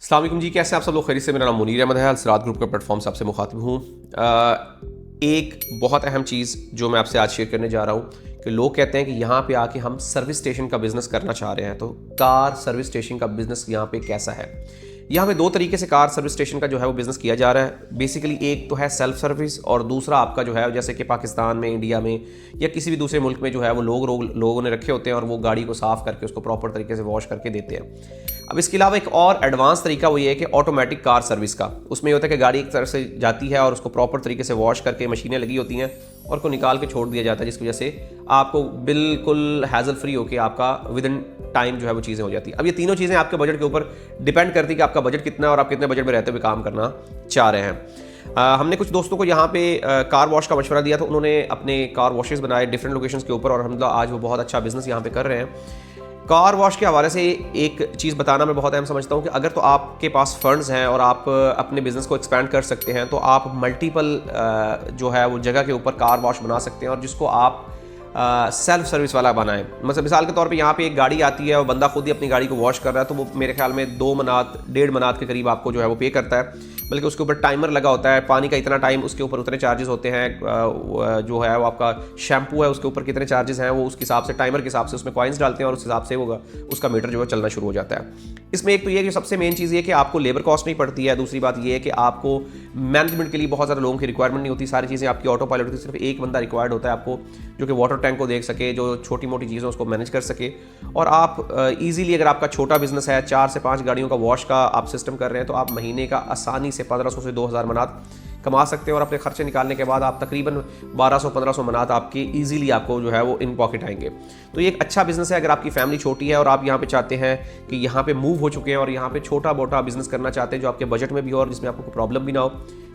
अस्सलाम वालेकुम जी, कैसे हैं आप सब लोग? खैरियत से? मेरा नाम मुनीर अहमद है। अलसरात ग्रुप के प्लेटफॉर्म से आपसे मुखातिब हूँ। एक बहुत अहम चीज़ जो मैं आपसे आज शेयर करने जा रहा हूँ कि लोग कहते हैं कि यहाँ पे आके हम सर्विस स्टेशन का बिज़नेस करना चाह रहे हैं, तो कार सर्विस स्टेशन का बिज़नेस यहाँ पे कैसा है? यहाँ पे दो तरीके से कार सर्विस स्टेशन का जो है वो बिज़नेस किया जा रहा है। बेसिकली एक तो है सेल्फ सर्विस और दूसरा आपका जो है, जैसे कि पाकिस्तान में, इंडिया में या किसी भी दूसरे मुल्क में जो है वो लोगों ने रखे होते हैं और वो गाड़ी को साफ़ करके उसको प्रॉपर तरीके से वॉश करके देते हैं। अब इसके अलावा एक और एडवांस तरीका वो ये है कि ऑटोमेटिक कार सर्विस का। उसमें ये होता है कि गाड़ी एक तरफ से जाती है और उसको प्रॉपर तरीके से वॉश करके मशीनें लगी होती हैं और को निकाल के छोड़ दिया जाता है, जिसकी वजह से आपको बिल्कुल हैज़ल फ्री होकर आपका विद इन टाइम जो है वो चीज़ें हो जाती है। अब ये तीनों चीज़ें आपके बजट के ऊपर डिपेंड करती है कि आपका बजट कितना है और आप कितने बजट में रहते हुए काम करना चाह रहे हैं। हमने कुछ दोस्तों को यहाँ पे कार वॉश का मशवरा दिया, तो उन्होंने अपने कार वॉशेस बनाए डिफरेंट लोकेशंस के ऊपर और अल्हम्दुलिल्लाह आज वो बहुत अच्छा बिजनेस यहाँ पे कर रहे हैं। कार वॉश के हवाले से एक चीज़ बताना मैं बहुत अहम समझता हूँ कि अगर तो आपके पास फंड्स हैं और आप अपने बिज़नेस को एक्सपैंड कर सकते हैं, तो आप मल्टीपल जो है वो जगह के ऊपर कार वॉश बना सकते हैं और जिसको आप सेल्फ सर्विस वाला बनाएं। मतलब मिसाल के तौर पे यहाँ पे एक गाड़ी आती है और बंदा खुद ही अपनी गाड़ी को वॉश कर रहा है, तो वो मेरे ख्याल में 2 मनात 1.5 मनात के करीब आपको जो है वो पे करता है। बल्कि उसके ऊपर टाइमर लगा होता है, पानी का इतना टाइम, उसके ऊपर उतने चार्जेस होते हैं, जो है वो आपका शैम्पू है उसके ऊपर कितने चार्जेस हैं, वो उसके हिसाब से टाइमर के हिसाब से उसमें कॉइन्स डालते हैं और उस हिसाब से होगा उसका मीटर जो है चलना शुरू हो जाता है। इसमें एक तो ये कि सबसे मेन चीज़ ये कि आपको लेबर कॉस्ट नहीं पड़ती है। दूसरी बात ये है कि आपको मैनेजमेंट के लिए बहुत ज़्यादा लोगों की रिक्वायरमेंट नहीं होती। सारी चीज़ें आपकी ऑटो पायलट की, सिर्फ एक बंदा रिक्वायर्ड होता है आपको, जो कि वाटर टैंक को देख सके, जो छोटी मोटी चीज़ें उसको मैनेज कर सके। और आप ईजीली, अगर आपका छोटा बिजनेस है, 4 से 5 गाड़ियों का वॉश का आप सिस्टम कर रहे हैं, तो आप महीने का आसानी से 1500 से 2000 मनात कमा सकते हैं और अपने खर्चे निकालने के बाद आप तकरीबन 1200-1500 मनात आपके ईजीली आपको जो है वो इन पॉकेट आएंगे। तो ये एक अच्छा बिजनेस है। अगर आपकी फैमिली छोटी है और आप यहाँ पे चाहते हैं कि यहाँ पे मूव हो चुके हैं और यहाँ पे छोटा मोटा बिजनेस करना चाहते हैं जो आपके बजट में भी हो और जिसमें आपको कोई प्रॉब्लम भी ना हो,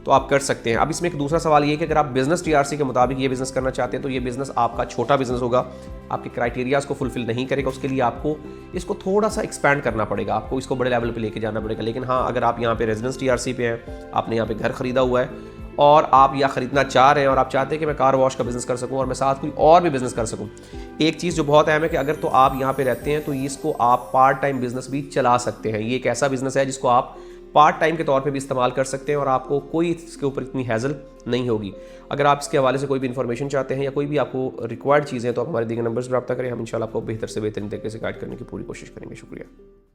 तो आप कर सकते हैं। अब इसमें एक दूसरा सवाल ये है कि अगर आप बिजनेस टीआरसी के मुताबिक ये बिजनेस करना चाहते हैं, तो ये बिजनेस आपका छोटा बिजनेस होगा, आपके क्राइटेरियाज को फुलफिल नहीं करेगा। उसके लिए आपको इसको थोड़ा सा एक्सपैंड करना पड़ेगा, आपको इसको बड़े लेवल पे लेके जाना पड़ेगा। लेकिन हाँ, अगर आप यहाँ पे रेजिडेंस टीआरसी पे हैं, आपने यहाँ पे घर खरीदा हुआ है और आप या ख़रीदना चाह रहे हैं और आप चाहते हैं कि मैं कार वॉश का बिज़नेस कर सकूं और मैं साथ कोई और भी बिज़नेस कर सकूं, एक चीज़ जो बहुत अहम है कि अगर तो आप यहाँ पे रहते हैं तो इसको आप पार्ट टाइम बिज़नेस भी चला सकते हैं। ये एक ऐसा बिज़नेस है जिसको आप पार्ट टाइम के तौर पे भी इस्तेमाल कर सकते हैं और आपको कोई इसके ऊपर इतनी हैज़ल नहीं होगी। अगर आप इसके हवाले से कोई भी इन्फॉर्मेशन चाहते हैं या कोई भी आपको रिक्वायर्ड चीज़ें हैं, तो आप हमारे दिए गए नंबर्स पर रब्ता करें। हम इंशाल्लाह आपको बेहतर से बेहतरीन तरीके से गाइड करने की पूरी कोशिश करेंगे। शुक्रिया।